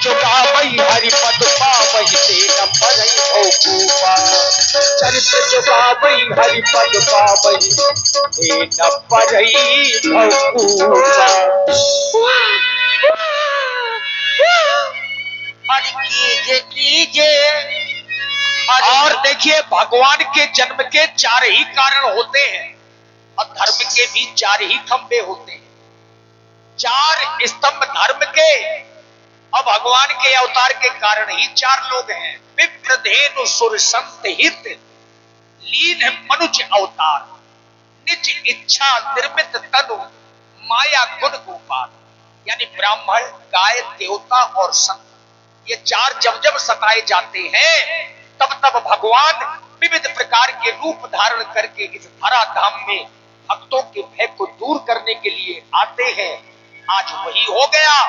जो गावई हरिपद पावई ते न परई भौकूपा। चरित्र जो गावई हरिपद पावई ते न परई भौकूपा। कीजे। और देखिए भगवान के जन्म के 4 ही कारण होते हैं और धर्म के भी 4 ही खंभे होते हैं। 4 स्तंभ धर्म के और भगवान के अवतार के कारण ही 4 लोग हैं। विप्रधेनु सुर संत हित लीन मनुज अवतार, निज इच्छा निर्मित तनु माया गुण गोपाल। यानी ब्राह्मण, गाय, देवता और संत, ये 4 जब जब सताए जाते हैं तब तब भगवान विविध प्रकार के रूप धारण करके इस धरा धाम में भक्तों के भय को दूर करने के लिए आते हैं। आज वही हो गया।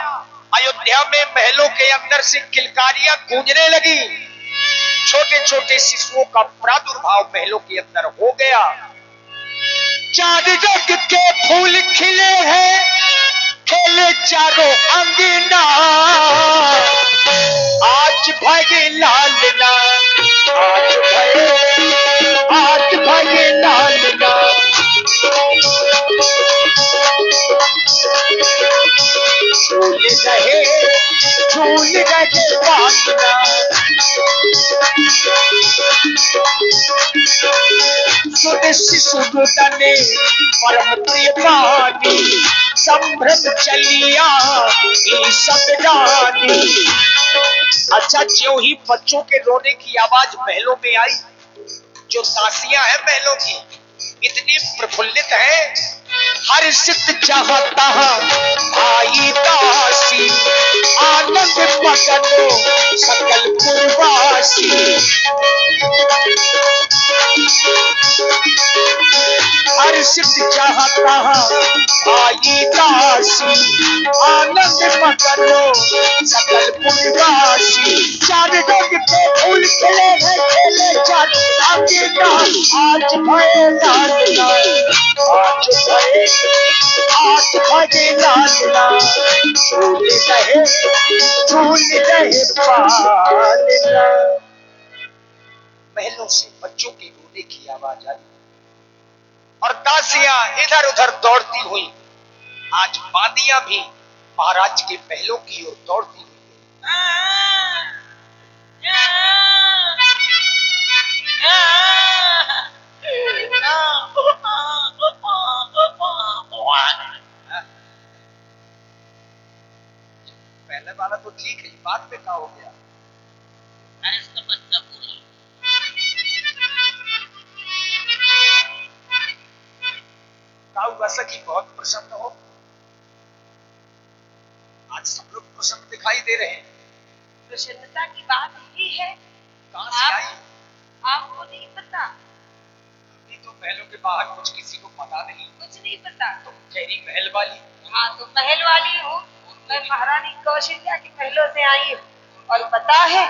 अयोध्या में महलों के अंदर से किलकारियां गूंजने लगी। छोटे छोटे शिशुओं का प्रादुर्भाव महलों के अंदर हो गया। 4 रंग के फूल खिले हैं, खेले चारों अंगना। आज भगे लालना, आज भगे लालना। झूल रहे बालना। सुन शिशु तने परम प्रिय पानी, संभ्रम चलिया सब रानी। अच्छा, ज्यों ही बच्चों के रोने की आवाज महलों में आई, जो दासियां हैं महलों की इतनी प्रफुल्लित है, हर्षित चाहता आई दासी, आनंद मगनो सकल पुरवासी। हर्षित चाहता आई दासी, आनंद मगनो सकल पुरवासी। 4 रंग के फूल खिले हैं, खेले 4 अंगना। आज भये लालना, आज भये लालना। झूल रहे पालना। महलों से बच्चों के रोने की आवाज आई और दासियां इधर उधर दौड़ती हुई। आज बादियां भी महाराज के महलों की ओर दौड़ती हुई। पहले वाला तो ठीक है, बाद में क्या हो गया? इसका बच्चा पूरा वैसा की बहुत प्रसन्न हो। आज सब लोग प्रसन्न दिखाई दे रहे हैं। प्रसन्नता की बात ही है। कहां से आई? आपको नहीं पता? अभी तो महलों के बाहर कुछ किसी को पता नहीं। कुछ नहीं पता? तो ठहरी महल वाली। हाँ, तो महल वाली हूँ मैं। महारानी कौशल्या के महलों से आई हूँ। और पता है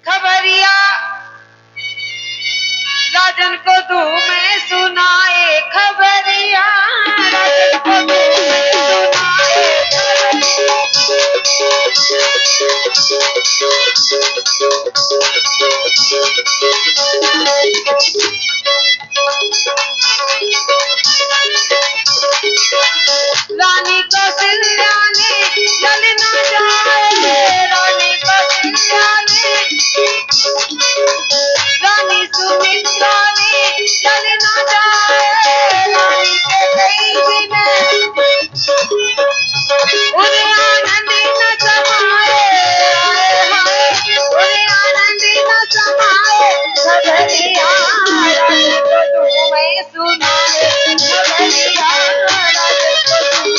खबरिया राजन को तू मैं सुनाए। खबरिया राजन को तू रानी कौशल्या ने जल न जाए। रानी कौशल्या ने, रानी सुमित्रा ने जल न जाए। रानी के कई दिन उन्हें आनंद न समाए। उन्हें आनंद न समाए। खबरिया राजन को तू मैं सुनाए। खबरिया राजन को तू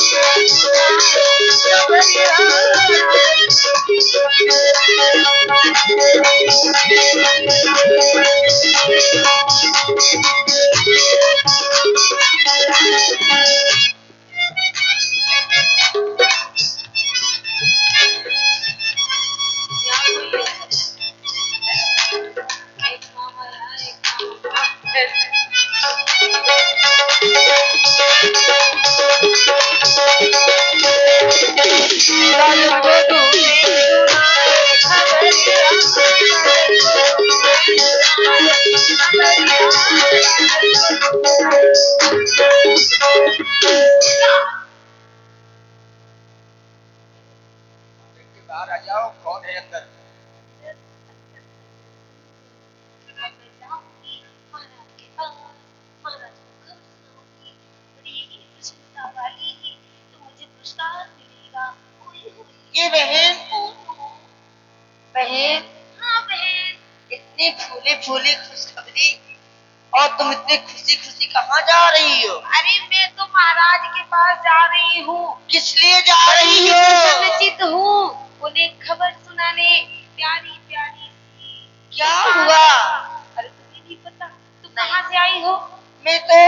बाहर आ जाओ, कौन है अंदर? ये बहन, बहन, हाँ बहन, इतनी फूली फूली खुशखबरी और तुम इतनी खुशी खुशी कहाँ जा रही हो? अरे मैं तो महाराज के पास जा रही हूँ। किस लिए जा रही हो? प्रसन्नचित्त हूँ, उन्हें खबर सुनाने। प्यारी प्यारी सी। क्या हुआ? अरे तुम्हें नहीं पता? तुम कहाँ से आई हो? मैं तो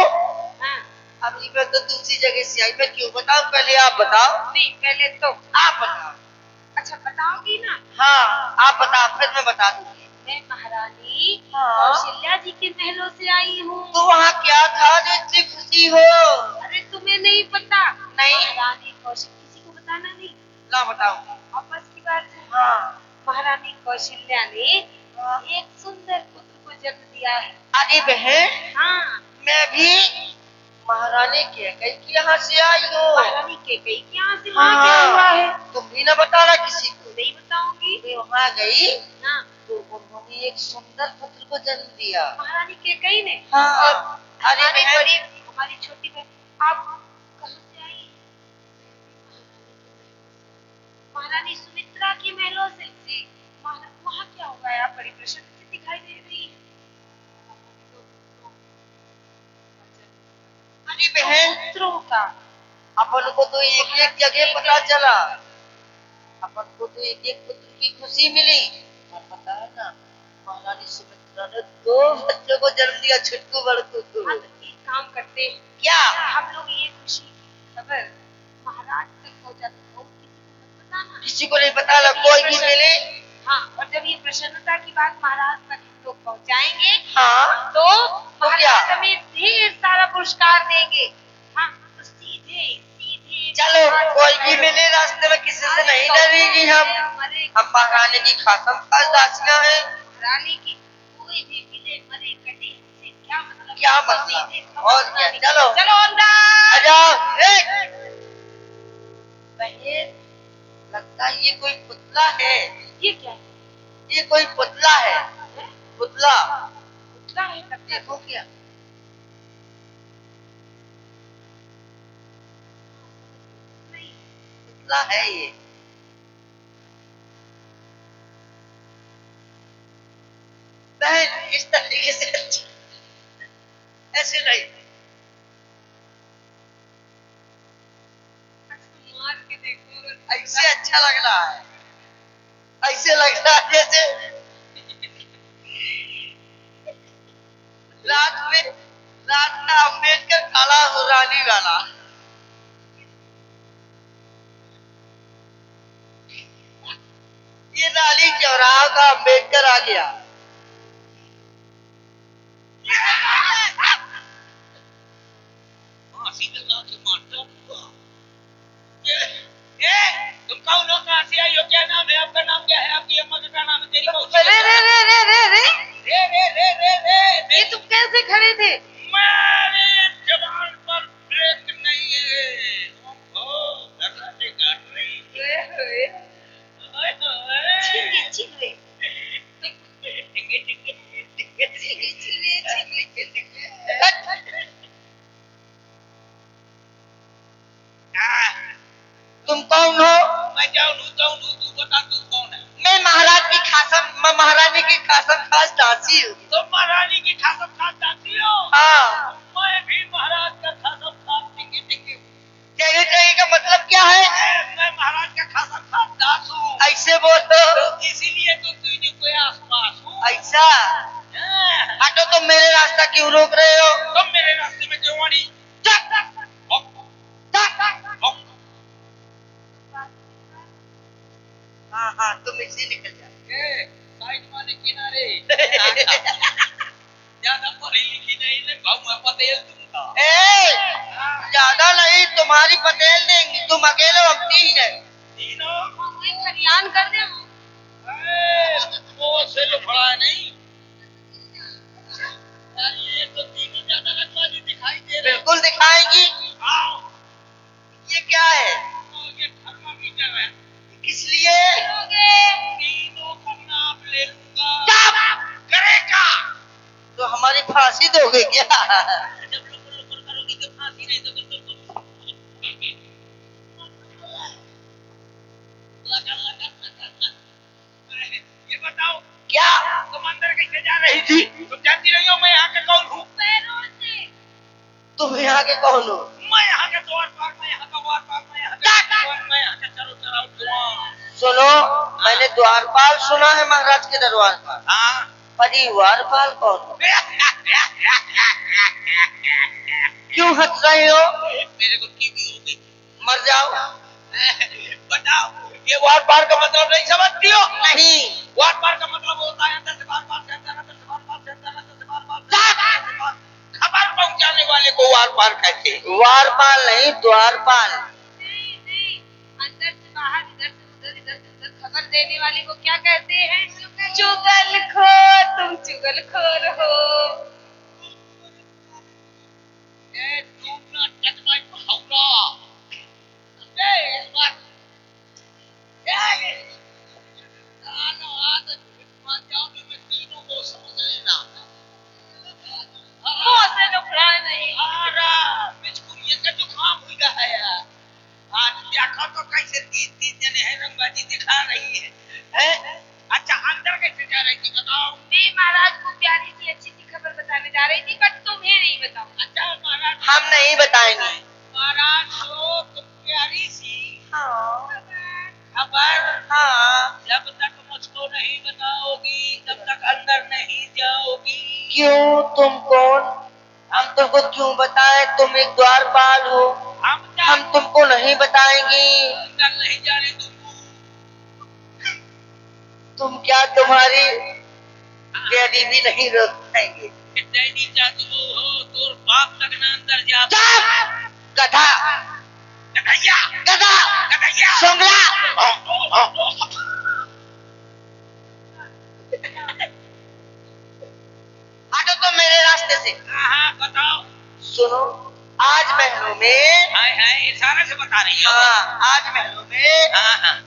अभी मैं तो दूसरी जगह से आई। मैं क्यों बताऊं? पहले आप बताओ। नहीं, पहले तो आप बताओ। अच्छा बताओगी ना? हाँ, आप बताओ, फिर मैं बता दूंगी। मैं महारानी कौशल्या जी के महलों से आई हूँ। तो वहाँ क्या था जो इतनी खुशी हो? अरे तुम्हें नहीं पता? नहीं। महारानी कौशल्या, किसी को बताना नहीं। ना बताओ। आपस की बात है। हाँ। महारानी कौशल्या ने एक सुंदर पुत्र को जन्म दिया है। अरे बहन, हाँ, मैं भी महारानी कैकेयी के यहाँ से आई हो। महारानी कैकेयी के यहाँ से? वहाँ क्या हुआ है? तुम भी न बताना किसी को। नहीं बताऊंगी। मैं वहाँ गई, हाँ, तो उन्होंने एक सुंदर पुत्र को जन्म दिया। महारानी कैकेयी ने? हाँ। और अरे बड़ी हमारी छोटी बहन, आप कहाँ से आई? महारानी सुमित्रा की महलों से। वहाँ क्या हुआ है? आप बड़ी प्रसन्न सी दिखाई दे रही है। अरे बहन, पुत्रों का अपन को तो एक एक जगह पता चला। अपन को तो एक एक पुत्र की खुशी मिली, और पता है ना, महारानी सुमित्रा ने 2 बच्चों को जन्म दिया, छुटकू बड़कू को। एक काम करते हैं क्या, हम लोग ये खुशी की खबर महाराज तक पहुँचा दो। किसी को नहीं बताना, कोई भी मिले। हाँ, और जब ये प्रसन्नता की बात महाराज तक हम लोग पहुँचाएंगे, हाँ, तो महाराज हमें ढेर सारा पुरस्कार देंगे। हाँ, तो सीधे सीधे चलो, कोई भी मिले रास्ते में, किसी से नहीं डरेगी। हम महारानी की खासम खास दासियां हैं। रानी की कोई भी मिले मरे कटे, क्या मतलब? क्या मतलब? और क्या? चलो चलो अंदर आ जाओ। बहन, लगता है ये कोई पुतला है। ये क्या है? ये कोई पुतला है। पुतला पुतला है, देखो क्या। नहीं, पुतला है ये। बहन, इस तरीके से ऐसे नहीं, मार के देखो, ऐसे अच्छा लग रहा है। ऐसे लग रहा है जैसे रात का अम्बेडकर काला हो रानी वाला। ये रानी चौराहा का अम्बेडकर आ गया। तुम कौन हो? कहाँ से आई हो? क्या नाम है आपका? नाम क्या है? आपकी अम्मा का क्या नाम है? तेरी मौसी रे रे रे रे रे रे रे ये तुम कैसे खड़े थे? मेरे जवान पर ब्रेक नहीं है। ओहो, दरवाजे काट रही। छिले छिले तुम कौन हो? मैं जाऊँ तू बता, तू कौन है? मैं महारानी की खासम खास दासी हूँ। तुम महारानी की खासम खास दासी हो? हाँ। मैं भी महाराज का खासम खास टिंगी हूँ। टिंगी का मतलब क्या है? मैं महाराज का खासम खास दास हूँ। ऐसे बोलो, इसीलिए तो तुझे कोई आसपास हूँ। ऐसा? हटो, तुम मेरे रास्ता क्यों रोक रहे हो? तुम मेरे रास्ते में क्यों आनी? हाँ हाँ, तुम इसी निकल जाओ। साइड माने किनारे। ज्यादा पढ़ी लिखी नहीं, भाऊ पटेल तुमका। ज्यादा नहीं, तुम्हारी पटेल देंगी। तुम अकेले, हम 3 हैं। 3 हो? खरियान कर दे। वो से लफड़ा नहीं। ये तो 3 ज्यादा रखवाली दिखाई दे रही। बिल्कुल दिखाएगी। आओ, ये क्या है? ये थर्मामीटर है। किस लिए? तीनों का नाम ले लूंगा। करेगा तो हमारी फांसी दोगे क्या? जब लुकुर करोगी तो फांसी नहीं दोगे तो ये बताओ क्या? तुम अंदर कैसे जा रही थी? तुम जानती नहीं हो मैं यहाँ का कौन हूँ? तुम यहाँ के कौन हो? मैं यहाँ का द्वारपाल, मैं यहाँ का वारपाल, मैं यहाँ का मैं यहाँ का चलो चलाओ द्वार। सुनो, मैंने द्वारपाल सुना है महाराज के दरबार का, हाँ परिवारपाल कौन हो? क्यों हंस रहे हो? मेरे को टीवी हो गई। मर जाओ। बताओ ये वार पार का मतलब नहीं समझती हो? नहीं। वार पार का मतलब होता है अंदर से बार बार से अंदर, अंदर से बार बार से अंदर, अंदर से बार बार से बार। खबर पहुंचाने वाले को वार पार कहते हैं। वारपाल नहीं, द्वारपाल। अंदर से बाहर, इधर से उधर, इधर से उधर खबर देने वाले को क्या कहते हैं? चुगलखोर। तुम चुगलखोर हो। Do not touch my howrah. इस बार मान जाओ कि मैं तीनों को समझ लेना। मुंह से नुकरा नहीं। मुझको ये का जुकाम हुई का है यार। आज देखो तो कैसे तीन जने हैं रंगबाजी दिखा रही है। हैं? अच्छा अंदर कैसे जा रही थी बताओ? मैं महाराज को प्यारी सी अच्छी सी खबर बताने जा रही थी, बट तुम्हें नहीं बताऊं। अच्छा महाराज हम नहीं बताएंगे। महाराज हो तुम प्यारी सी हाँ खबर हाँ। जब तक मुझको नहीं बताओगी तब तक अंदर नहीं जाओगी। क्यों? तुम कौन? हम तुमको क्यों बताएं? तुम एक द्वारपाल हो, हम तुमको नहीं बताएंगे। अंदर नहीं जाने दूंगी। तुम क्या, तुम्हारी डैडी भी नहीं रोक पाएंगे। डैडी चाहती हो तो बाप तक ना अंदर जा। गधा गधैया गधा गधैया सोंगला। हटो तो मेरे रास्ते से। हाँ बताओ। सुनो, आज महलों में, हाय हाय इशारे से बता रही हो। हाँ आज महलों में हाँ हाँ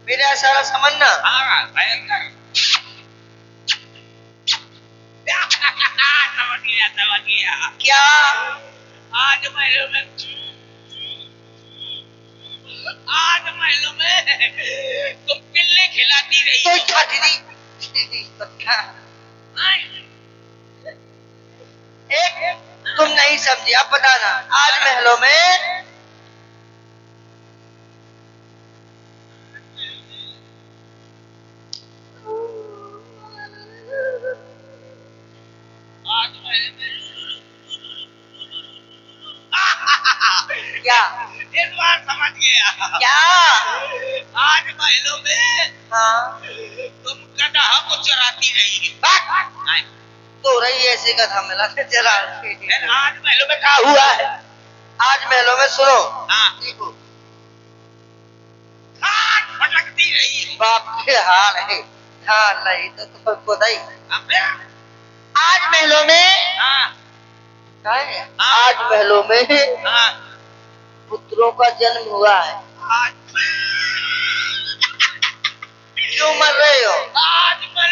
मेरा इशारा समझना। हाँ भयंकर समझ गया। क्या? आज महलों में तुम पिल्ले खिलाती रही तो हो। खाती थी। एक तुम नहीं समझे, अब बताना। आज महलों में आज महलों में क्या? इस बार समझ गया। क्या? आज महलों में हाँ तुम गधा को चराती रही। तो रही ऐसे गधा मिला चला। फिर आज महलों में क्या हुआ है? आज महलों में सुनो। हाँ देखो, खाट फटकती रही। बाप के हाल है। हाँ नहीं तो तुम्हें पता ही। अब फिर आज महलों में हाँ क्या है? आज महलों में हाँ पुत्रों का जन्म हुआ है। आज क्यों मर रहे हो? आज मल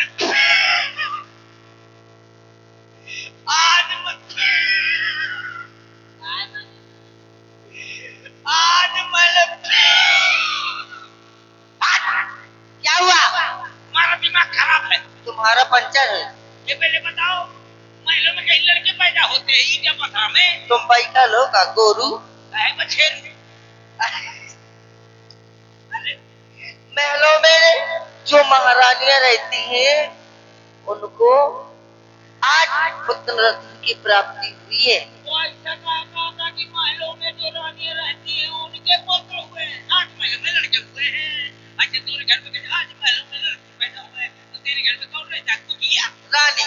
आज मल क्या हुआ? हमारा दिमाग खराब है। तुम्हारा पंचर है। ये पहले बताओ महिला में कई लड़के पैदा होते हैं ये क्या पता हमें? तुम पैसा लो का गोरू। है बछेर महलों में जो महारानियां रहती हैं उनको आज पुत्र रत्न की प्राप्ति हुई है। तो ऐसा कहा कि महलों में जो रानियां रहती हैं उनके पुत्र हुए हैं। 8 महलों में लड़के हुए हैं। अच्छा तेरे घर में आज महलों में लड़के पैदा हुए हैं तो तेरे घर में कौन रहता है? कुतिया रानी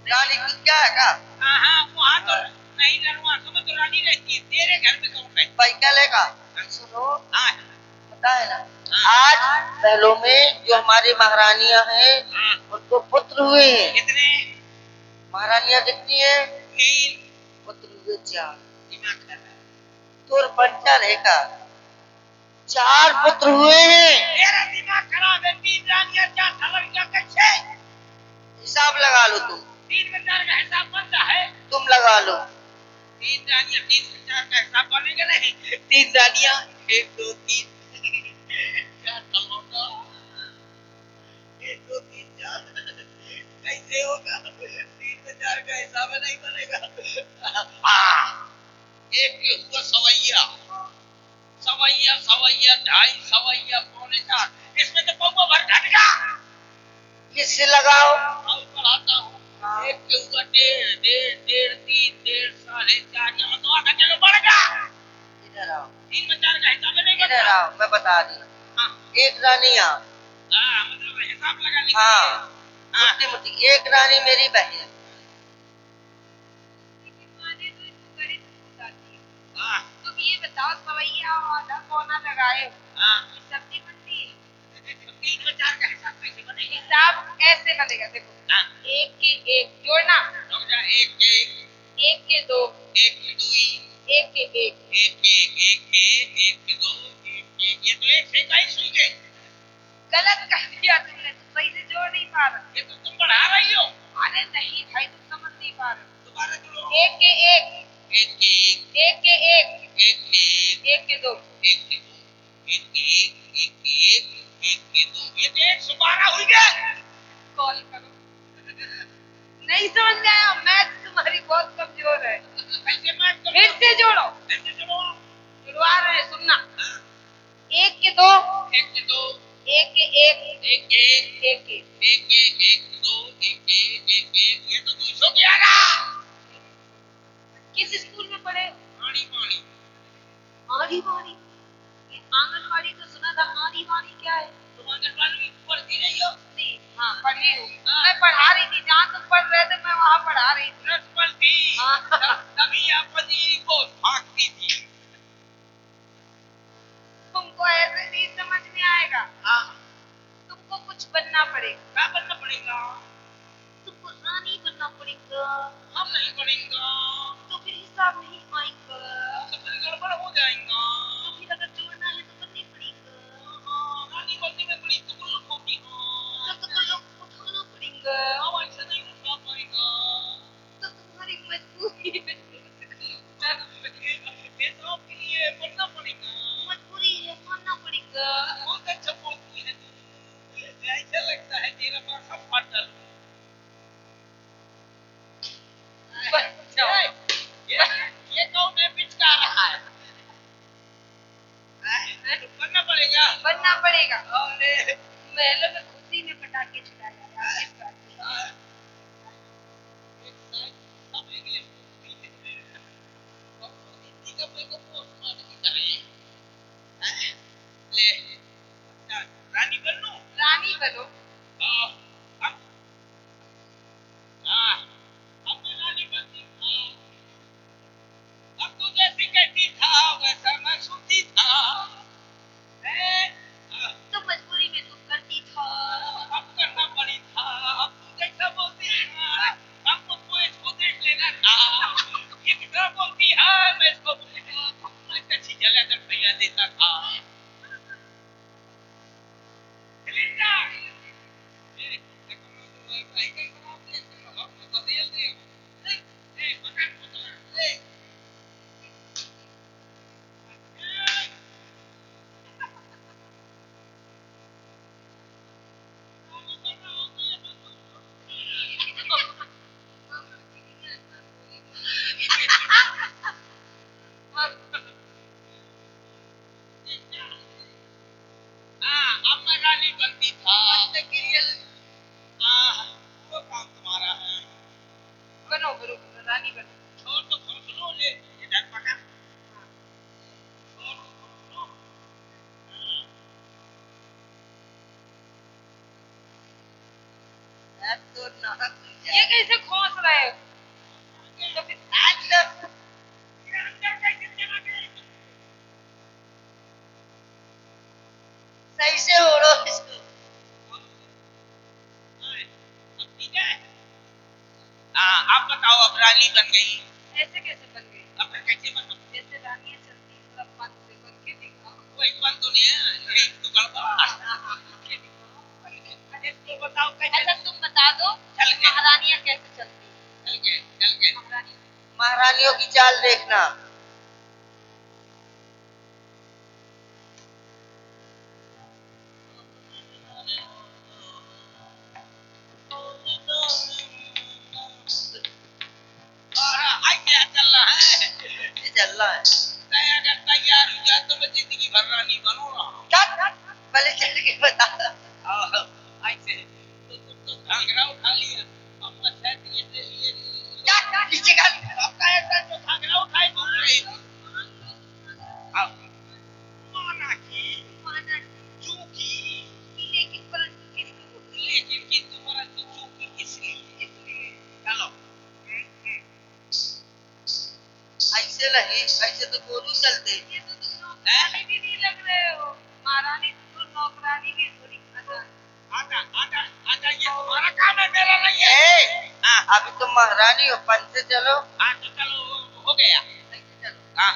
रानी कुछ क्या है का? हाँ वहाँ तो नहीं लड़वा में तो रानी रहती है। तेरे घर में कौन रहता पैसा लेगा। सुनो, है? पता है ना, आज महलों में जो हमारी महारानियां हैं उनको पुत्र हुए हैं। कितने? महारानियां कितनी है? 3 पुत्र हुए 4। दिमाग खराब है। तोर पंचर है का? 4 पुत्र हुए हैं। मेरा दिमाग खराब है। 3 रानियां 4 लड़कियां कैसे? हिसाब लगा लो तुम। 3 में 4 का हिसाब बनता है। तुम लगा लो। 3 रानियां 3 में 4 का हिसाब बनेगा नहीं। 3 रानियां 1 2 3 4 लौटा 1 2 3 4 कैसे होगा? 3 में 4 का हिसाब नहीं बनेगा। एक के हुआ सवैया सवैया सवैया 2.5 सवैया 3.25 इसमें तो पौवा भर घट गया। किससे लगाओ? और बढ़ाता हूँ। एक के हुआ 1.5 1.5 3 1.5 4.5 यहाँ तो आधा किलो बढ़ गया। इधर आओ। 3 में 4 का हिसाब नहीं इधर बनता। आओ, मैं बता दी। हाँ। एक रानी यहाँ। मतलब हिसाब लगा लीजिए। हाँ, मुट्ठी मुट्ठी। एक रानी मेरी बहन। तुम ये बताओ सवैया आधा पौना लगाए सब्जी बनती है। 3 में 4 का हिसाब कैसे बनेगा? हिसाब ऐसे बनेगा देखो। 1 के 1 जोड़ना। 1 के 1 के 2 1 के 2 1 के 1 1 के 1 के 1 के 2 1 के ये तो 1 से 22 हुई गए। गलत कर दिया तुमने। तुम सही से जोड़ नहीं पा रहे। ये तो तुम बढ़ा रही हो। अरे नहीं भाई तुम समझ नहीं पा रहे। दोबारा जोड़ो। 1 के 1 1 के 1 के 1 1 के 1 के 2 1 के 2 1 के 1 1 के 1 1 के 2 ये तो 112 हुई गए। कॉल करो। नहीं समझ में आया? मैथ तुम्हारी बहुत कमजोर है। कैसे मैच करो? फिर से जोड़ो। कैसे जोड़ो? जुड़वा रहे हैं, सुनना। 1 के 2 1 के 2 1 के 1 1 के 1 के 1 के 1 2 1 के 1 के ये तो 200 की आ गया। किस स्कूल में पढ़े? पानी पानी आधी बारी। ये आंगनबाड़ी तो सुना था। आधी बारी क्या है? तुम आंगनबाड़ी पढ़ती नहीं हो? नहीं। हाँ पढ़ी हूँ। मैं पढ़ा रही थी जहाँ तुम पढ़ रहे थे मैं वहाँ पढ़ा रही थी। प्रिंसिपल थी। हाँ। तभी अपनी को भागती थी। तुमको ऐसे नहीं समझ में आएगा। तुमको कुछ बनना पड़ेगा। क्या बनना पड़ेगा? तुमको रानी बनना पड़ेगा। हम नहीं पढ़ेंगे तो फिर हिसाब नहीं आएगा। तो फिर गड़बड़ हो जाएगा। तो फिर अगर जोड़ना है तो करनी पड़ेगा। रानी बनने में बड़ी तकलीफ होती है। तो लोग उठाना पड़ेगा। अब ऐसे नहीं उठा पाएगा। तो तुम्हारी मजबूरी है। ये तो आपके लिए बनना पड़ेगा। मजबूरी है, मानना पड़ेगा। बहुत अच्छा बोलती है तू। ऐसा लगता है तेरा माथा फाट डालूं। ये कौन है पिचका रहा है? बनना पड़ेगा। बनना पड़ेगा। और महलों में खुशी में पटाखे छुड़ाया इस बात सब इंग्लिश हिंदी का कोई को पोस्ट मारने चाहिए। ले रानी बनूं? रानी बनो। अब मैं रानी बनती हूँ। अब तू जैसी कहती था वैसा मैं सुनती था। तो मजबूरी में तुम करती था। अब करना पड़ी था। अब तू जैसा बोलती है हमको इसको देख लेना था। ये कितना बोलती है मैं इसको कच्ची जलाकर पैया देता था। बनती था। वो काम तुम्हारा है। बनो बनो रानी बनो। छोड़ तो घोंसलों ले इधर पकड़। छोड़ तो घोंसलों। तो ना ये कैसे खोस रहे हो? तो फिर सही से ओढ़ो इसको। अब बताओ अब रानी बन गई। ऐसे कैसे बन गई? अब मैं कैसे बनूं? जैसे रानियां चलती हैं, थोड़ा पन से बन के दिखाओ। कोई पन तो नहीं है, यही तो गड़बड़। के दिखाओ। अरे तो बताओ कैसे? अच्छा तुम बता दो चल के महारानियां कैसे चलती हैं? चल के महारानी महारानियों की चाल देखना। आई क्या चल रहा है? ये चल रहा है। अगर तैयार हो जाए तो मैं जिंदगी भर रानी बनूंगा। पहले चल के बता। ऐसे तो तुम तो घाघरा उठा लिया, अब मैं शायद ये नीचे कर। आपका ऐसा जो घाघरा उठाई घूम रही थी। अब माना कि चूंकि लेकिन परंतु किसको लेकिन कि तुम्हारा तो चूंकि इसलिए चलो ऐसे नहीं, ऐसे तो गोलू चलते। ये तो तुम नौकरानी भी नहीं लग रहे हो। महारानी तो नौकरानी भी थोड़ी आजा ये तुम्हारा काम है, मेरा नहीं है। हाँ, अभी तुम महारानी हो, पन से चलो। हाँ तो चलो हो गया। ऐसे चलो। हाँ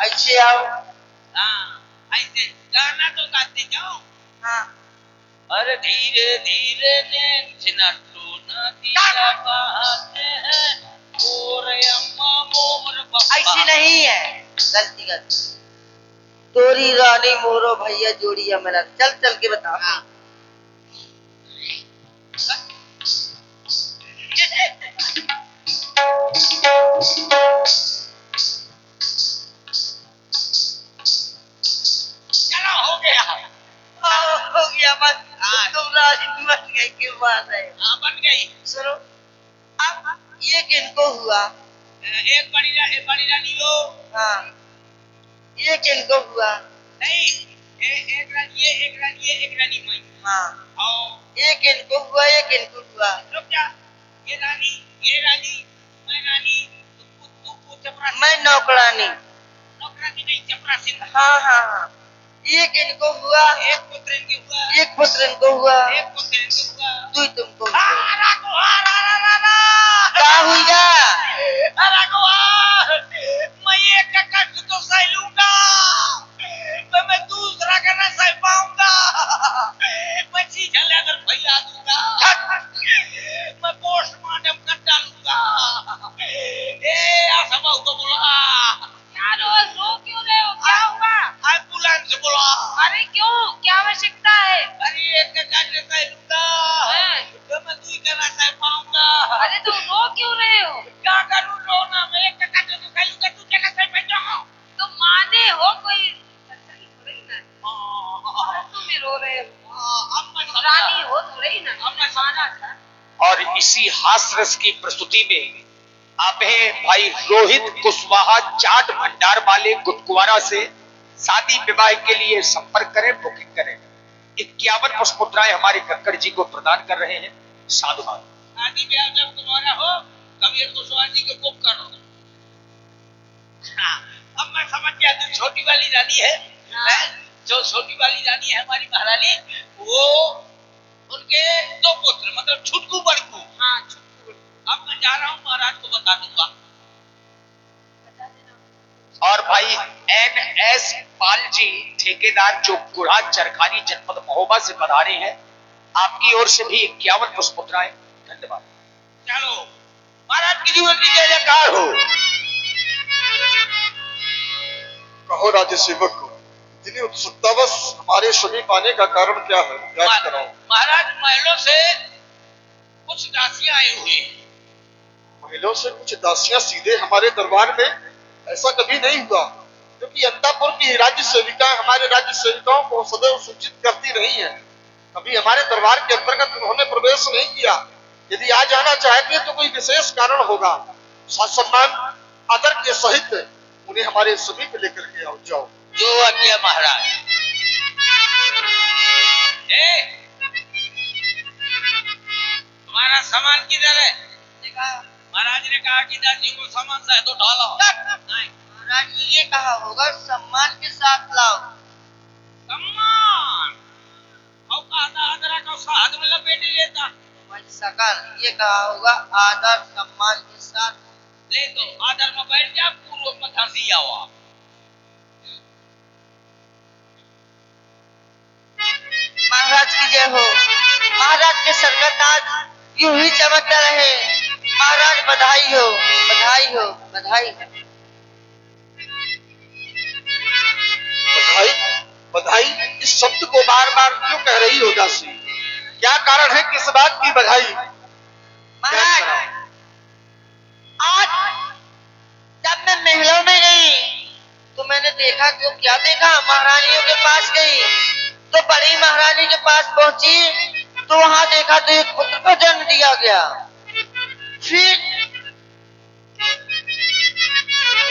ऐसे आओ। हाँ ऐसे गाना तो गाते जाओ। हाँ, अरे धीरे धीरे नैनचिनट्टू नदिया बहाते हैं मोर अम्मा मोर पप्पा। ऐसी नहीं है, गलती कर। तोरी रानी मोरो भैया जोड़िया मेरा। चल चल के बता। चलो हो गया। हो गया बस। तुम रानी बन गई, क्यों बात है? हाँ बन गई। सुनो, अब ये किनको हुआ? एक बड़ी रानी हो। हाँ, ये किनको हुआ? नहीं एक रानी मैं। हाँ, और ये किनको हुआ? ये किनको हुआ? रुक जा, ये रानी मैं रानी तू चपरासी। मैं नौकरानी। नौकरानी नहीं चपरासी। हाँ हाँ हाँ, ये किनको हुआ? एक पुत्र इनके हुआ। एक पुत्र इनको हुआ। एक पुत्र इनके हुआ। तू तुमको क्या हुआ? मैं एक का कष्ट तो सह लूंगा, मैं दूसरा का न सह पाऊंगा। मैं चीज़ लेकर फैला दूंगा, मैं पोस्टमार्टम कर डालूंगा। असंभव को बोला क्या रो क्यों रहे हो? क्या हुआ? एम्बुलेंस बोला। अरे क्यों, क्या आवश्यकता है? अरे एक का कष्ट सह लूंगा, मैं दूसरी का न सह पाऊंगा। अरे तुम रो क्यों रहे हो? क्या करूं रोना, मैं एक का कष्ट तो सह लूंगा, तू क्या सह पाएगा? तुम माने हो कोई अच्छा ही थोड़ा ही ना। तुम ही रो रहे हो। रानी हो थोड़ा ही ना। अब मैं माना था। और इसी हास्यरस की प्रस्तुति में आप हैं भाई रोहित कुशवाहा, चाट भंडार वाले गुदकुआरा से। शादी विवाह के लिए संपर्क करें, बुकिंग करें। 51 पुष्पमुद्राएं हमारे कक्कड़ जी को प्रदान कर रहे हैं। साधुवाद। शादी ब्याह जब तुम्हारा हो कभी कुशवाहा जी को बुक करो। हाँ, अब मैं समझ गया तू छोटी वाली रानी है। जो छोटी वाली रानी है हमारी महारानी, वो उनके 2 पुत्र मतलब छुटकू बड़कू। हाँ छुट्टू। अब मैं जा रहा हूँ, महाराज को बता दूंगा। बता देना। और भाई NS पाल जी ठेकेदार जो गुढ़ा चरखानी जनपद महोबा से पधारे हैं, आपकी ओर से भी 51 पुष्पमुद्राएं। धन्यवाद। चलो महाराज की जीवन की जय जयकार हो। कहो राज्य सेवक को इतनी उत्सुकतावश हमारे समीप आने का कारण क्या है? व्याख्या कराओ। महाराज महलों से कुछ दासियां आई हुई हैं। महलों से कुछ दासियां सीधे हमारे दरबार में? ऐसा कभी नहीं हुआ, क्योंकि अंतापुर की राज्य सेविका हमारे राज्य सेविकाओं को सदैव सूचित करती रही है। कभी हमारे दरबार के अंतर्गत उन्होंने प्रवेश नहीं किया। यदि आज आना चाहते हैं तो कोई विशेष कारण होगा। सम्मान आदर के सहित उन्हें हमारे समीप लेकर के आओ। जाओ। जो आज्ञा महाराज। तुम्हारा सामान किधर है? महाराज ने कहा कि दासियों को सामान से तो ढालो। महाराज ने ये कहा होगा सम्मान के साथ लाओ। सम्मान कहा था आदरा का उसका हाथ में लपेट ही लेता। भाई सकल ये कहा होगा आदर सम्मान के साथ। ले तो आदर में बैठ जा, पूर्व में धर दिया हुआ। महाराज की जय हो। महाराज के सरकत आज यूं ही चमकता रहे। महाराज बधाई हो, बधाई हो, बधाई हो। बधाई बधाई इस शब्द को बार बार क्यों कह रही हो दासी? क्या कारण है, किस बात की बधाई? महाराज आज जब मैं महलों में गई तो मैंने देखा, तो क्या देखा, महारानियों के पास गई तो बड़ी महारानी के पास पहुंची तो वहां देखा तो एक पुत्र को जन्म दिया गया। फिर